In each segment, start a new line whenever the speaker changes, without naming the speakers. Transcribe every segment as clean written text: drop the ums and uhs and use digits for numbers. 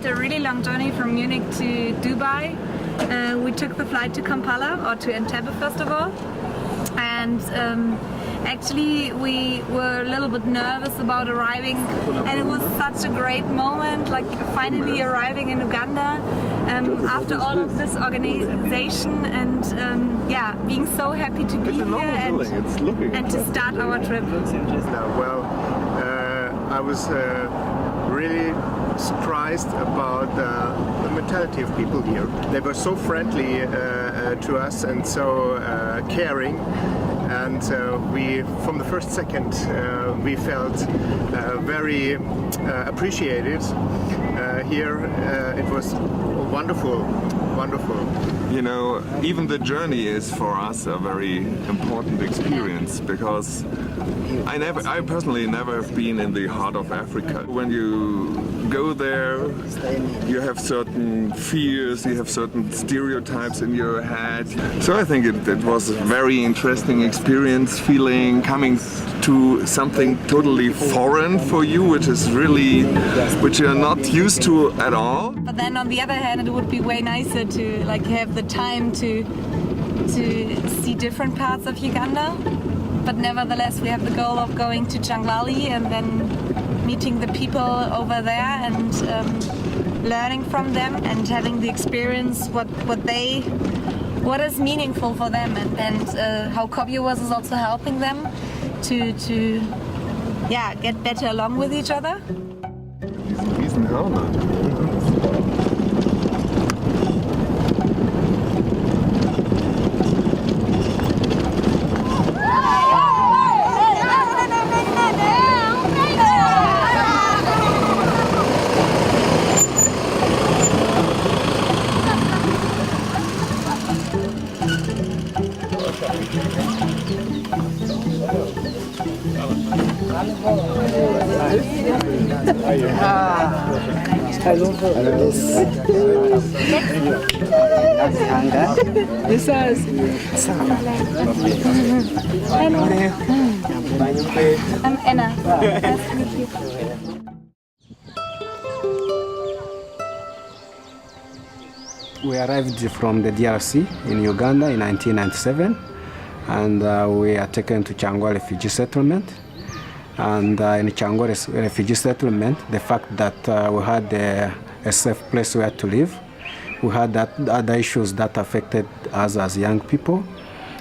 after a really long journey from Munich to Dubai, we took the flight to Kampala, or to Entebbe first of all. And actually we were a little bit nervous about arriving, and it was such a great moment, like finally arriving in Uganda after all of this organization, and yeah, being so happy to be here and to start our trip.
Well, I was really surprised about the mentality of people here. They were so friendly to us and so caring, and we, from the first second, we felt very appreciated here. It was wonderful, wonderful.
You know, even the journey is for us a very important experience, because I personally never have been in the heart of Africa. When you go there, you have certain fears, you have certain stereotypes in your head. So I think it was a very interesting experience, coming to something totally foreign for you, which you're not used to at all.
But then on the other hand, it would be way nicer to like have the time to see different parts of Uganda. But nevertheless, we have the goal of going to Jangwali and then meeting the people over there and learning from them and having the experience what is meaningful for them, and how COBUWAS is also helping them to get better along with each other. I'm Anna. Nice to meet you.
We arrived from the DRC in Uganda in 1997, and we are taken to Changwa refugee settlement. And in Changwa refugee settlement, the fact that we had a safe place where to live, we had other issues that affected us as young people,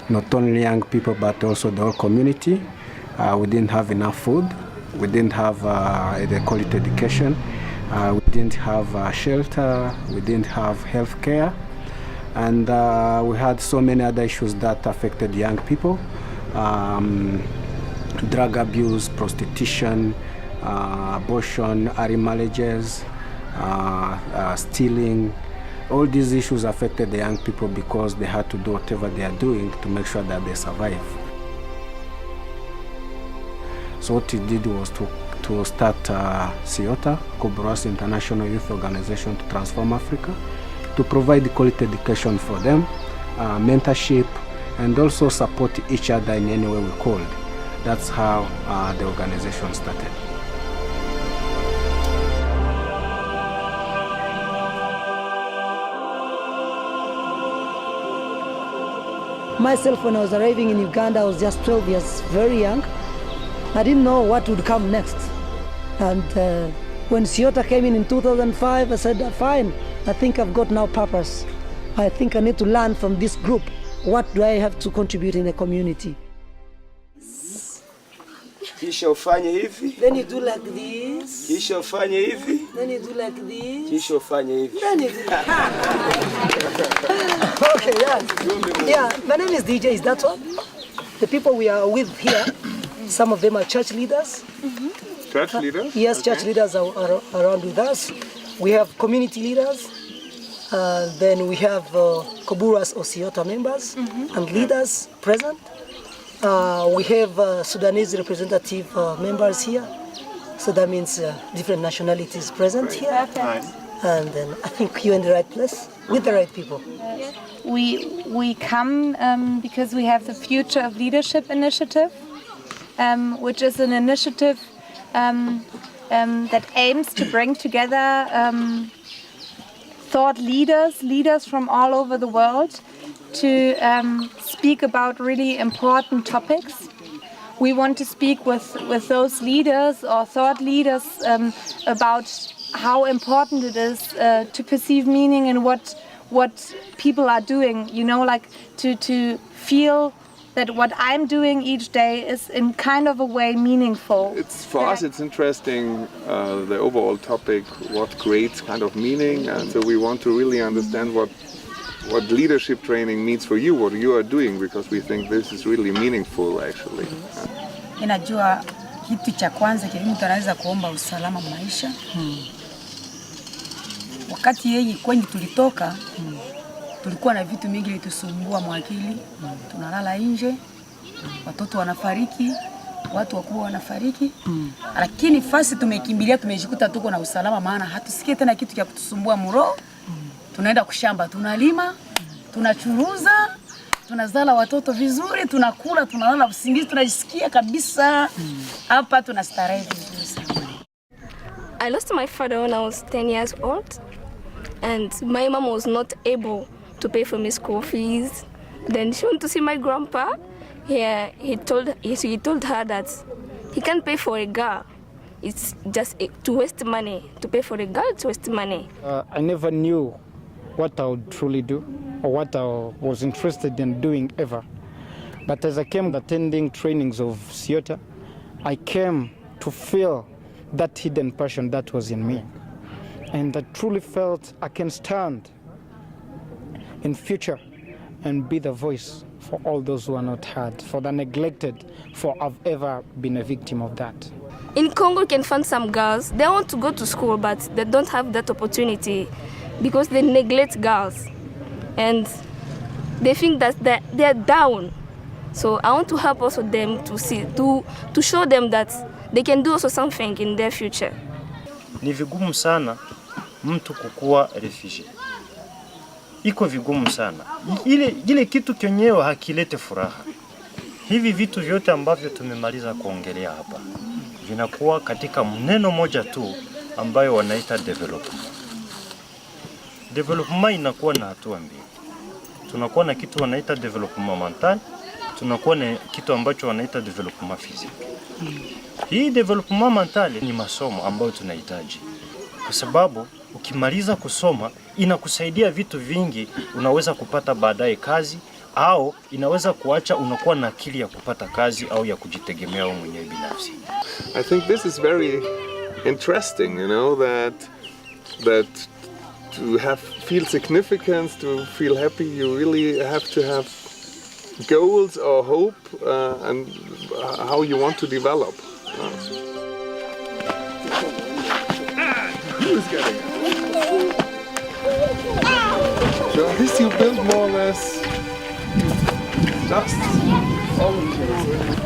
not only young people but also the whole community. We didn't have enough food, we didn't have the quality education, we didn't have shelter, we didn't have health care, and we had so many other issues that affected young people. Drug abuse, prostitution, abortion, early marriages, stealing. All these issues affected the young people because they had to do whatever they are doing to make sure that they survive. So what we did was to start CIYOTA, COBURWAS International Youth Organization to Transform Africa, to provide quality education for them, mentorship, and also support each other in any way we could. That's how the organization started.
Myself, when I was arriving in Uganda, I was just 12 years, very young. I didn't know what would come next. And when CIYOTA came in 2005, I said, fine, I think I've got now purpose. I think I need to learn from this group. What do I have to contribute in the community?
Kisha ufanye hivi.
Then you do like this.
Kisha ufanye hivi.
Then you do like this.
Kisha ufanye hivi.
Then you do Okay, yeah. My name is DJ, is that all? The people we are with here, some of them are church leaders.
Church leaders?
Yes, okay. Church leaders are around with us. We have community leaders. Then we have COBURWAS or CIYOTA members and leaders present. We have Sudanese representative members here. So that means different nationalities present here.
Nice.
And then I think you're in the right place with the right people.
We come because we have the Future of Leadership initiative, which is an initiative that aims to bring together thought leaders from all over the world to speak about really important topics. We want to speak with those leaders or thought leaders about how important it is to perceive meaning in what people are doing, you know, like to feel that what I'm doing each day is in kind of a way meaningful.
It's for us, it's interesting, the overall topic, what creates kind of meaning, and so we want to really understand what leadership training means for you, what you are doing, because we think this is really meaningful actually.
Inajua kitu cha kwanza kile mtu anaweza kuomba usalama maisha. Wakati yeye kwenye tulitoka, tulikuwa na vitu mingi vitusumbua mwakili. Tunalala nje, watoto wanafariki, watu wakubwa wanafariki. Lakini fasi tumekimbilia, tumejikuta tuko na usalama, maana hatusikie tena kitu cha kutusumbua muro. Tunaenda kushamba, tunalima, tunachuruza, tunazala watoto vizuri, tunakula, tunalala usingizi, tunajisikia kabisa hapa tunastarehe vizuri sana.
I lost my father when I was 10 years old, and my mom was not able to pay for my school fees. Then she went to see my grandpa. He told her that he can't pay for a girl. It's just to waste money. To pay for a girl, it's waste money.
I never knew what I would truly do or what I was interested in doing ever. But as I came attending trainings of CIYOTA, I came to feel that hidden passion that was in me. And I truly felt I can stand in future and be the voice for all those who are not heard, for the neglected, for I've ever been a victim of that.
In Congo, you can find some girls, they want to go to school, but they don't have that opportunity because they neglect girls. And they think that they're down. So I want to help also them to show them that they can do also something in their future.
Ni vigumu sana mtu kukua refugee. Iko vigumu sana. Ile kitu kenyewe hakilete furaha. Hivi vitu vyote ambavyo tumemaliza kuongelea hapa vinakuwa katika neno moja tu ambayo wanaita development. Development inakuwa na hatua mbili. Tunakuwa na kitu wanaita development mental, tunakuwa na kitu ambacho wanaita development physique. Hii development mental ni masomo ambayo tunahitaji. Kwa sababu ukimaliza kusoma inakusaidia vitu vingi, unaweza kupata baadaye kazi au inaweza kuacha unakuwa na akili ya kupata kazi au ya kujitegemea wewe mwenyewe binafsi.
I think this is very interesting, you know, that to feel significance, to feel happy, you really have to have goals or hope and how you want to develop. Who's getting it? So this you build more or less just volunteers.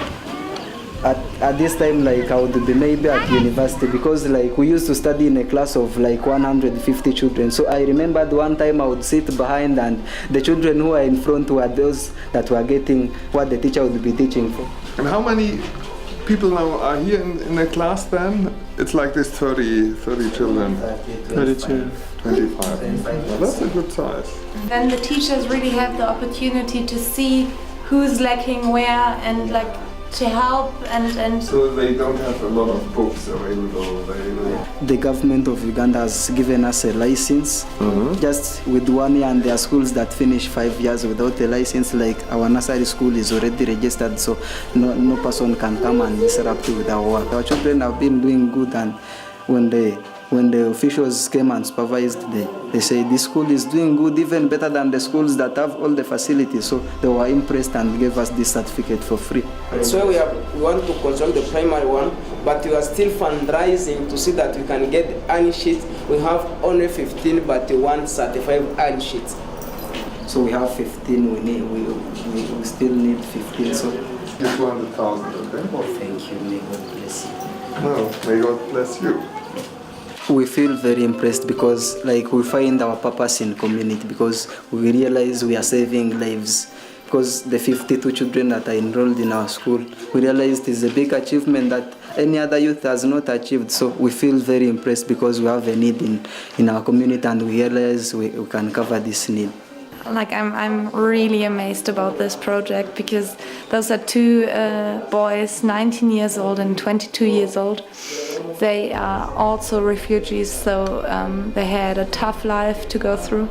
At this time, like, I would be maybe at university, because like we used to study in a class of like 150 children. So I remembered one time I would sit behind and the children who are in front were those that were getting what the teacher would be teaching for.
And how many people now are here in the class then? It's like this 30 children.
32.
25. Well, that's a good size.
Then the teachers really have the opportunity to see who's lacking where and like to help and
So they don't have a lot of books available.
The government of Uganda has given us a license, just with 1 year, and there are schools that finish 5 years without a license. Like our nursery school is already registered, so no person can come and disrupt with our work. Our children have been doing good, and when the officials came and supervised, they say this school is doing good, even better than the schools that have all the facilities. So they were impressed and gave us this certificate for free.
So we want to control the primary one, but we are still fundraising to see that we can get iron sheets. We have only 15, but we want 35 iron sheets.
So we have 15. We still need 15. So
200,000. Okay.
oh, thank you. May God bless you.
No, may God bless you.
We feel very impressed because like we find our purpose in community, because we realize we are saving lives. Because the 52 children that are enrolled in our school, we realized it's a big achievement that any other youth has not achieved. So we feel very impressed because we have a need in our community, and we realize we can cover this need.
Like I'm really amazed about this project, because those are two boys, 19 years old and 22 years old. They are also refugees, so they had a tough life to go through,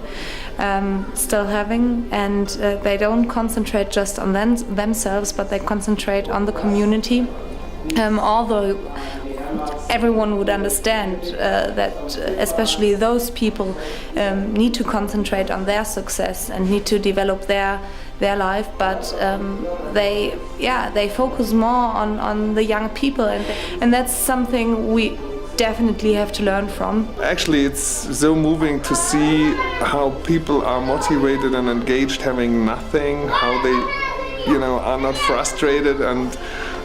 still having, and they don't concentrate just on themselves, but they concentrate on the community. Although everyone would understand that especially those people need to concentrate on their success and need to develop their life, but they focus more on the young people, and that's something we definitely have to learn from.
Actually, it's so moving to see how people are motivated and engaged, having nothing, how they, are not frustrated and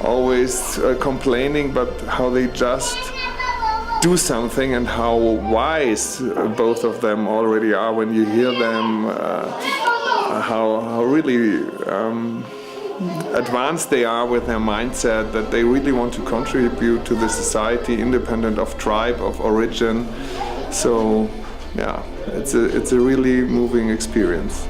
always complaining, but how they just do something, and how wise both of them already are when you hear them, how really advanced they are with their mindset, that they really want to contribute to the society independent of tribe, of origin. So yeah, it's a really moving experience.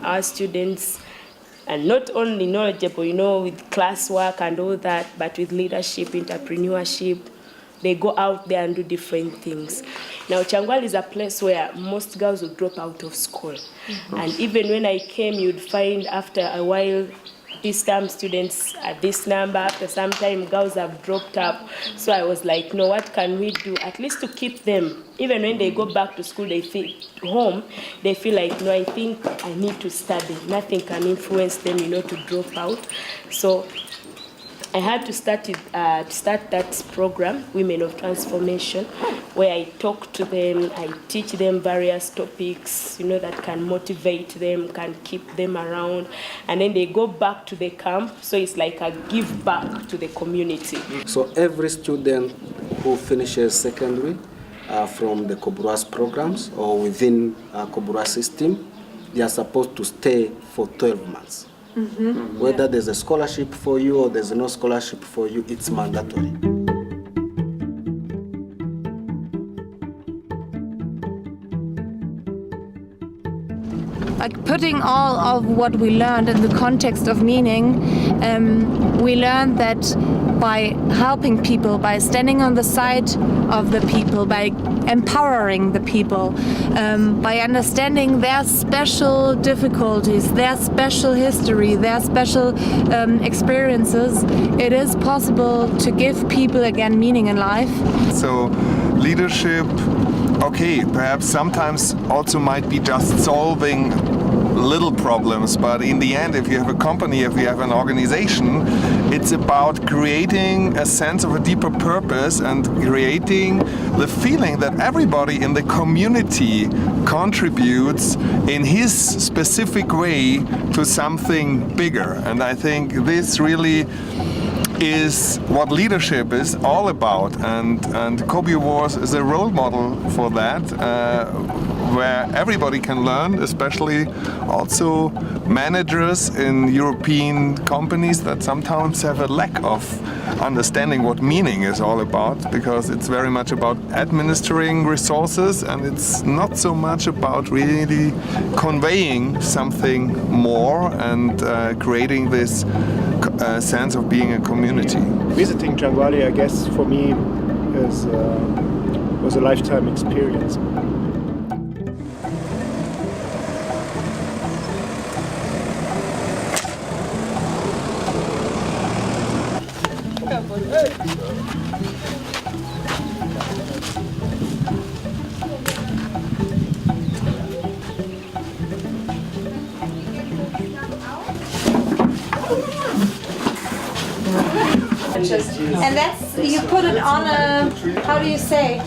Our students are not only knowledgeable, with classwork and all that, but with leadership, entrepreneurship. They go out there and do different things. Now, Changwali is a place where most girls will drop out of school. Mm-hmm. And even when I came, you'd find after a while, this time students are this number, after some time girls have dropped up. So I was like, no, what can we do at least to keep them? Even when they go back to school, they feel home, they feel like, no, I think I need to study. Nothing can influence them, to drop out. So I had to start that program, Women of Transformation, where I talk to them, I teach them various topics, that can motivate them, can keep them around, and then they go back to the camp. So it's like a give back to the community.
So every student who finishes secondary from the COBURWAS programs or within COBURWAS system, they are supposed to stay for 12 months. Mm-hmm. Whether there's a scholarship for you or there's no scholarship for you, it's mandatory.
Like putting all of what we learned in the context of meaning, we learned that by helping people, by standing on the side of the people, by empowering the people, by understanding their special difficulties, their special history, their special experiences, it is possible to give people again meaning in life.
So leadership, okay, perhaps sometimes also might be just solving little problems, but in the end, if you have a company, if you have an organization, it's about creating a sense of a deeper purpose and creating the feeling that everybody in the community contributes in his specific way to something bigger. And I think this really is what leadership is all about, and COBUWAS is a role model for that, where everybody can learn, especially also managers in European companies that sometimes have a lack of understanding what meaning is all about, because it's very much about administering resources and it's not so much about really conveying something more and creating this sense of being a community.
Visiting Changwali, I guess, for me was a lifetime experience.
And that's, you put it on a, how do you say?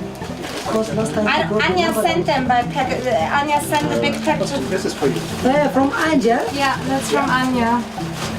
Because last time I got
Anya
the
sent them by packet. Anya sent the big package.
This is for you.
from Anja.
Yeah, that's from Anya.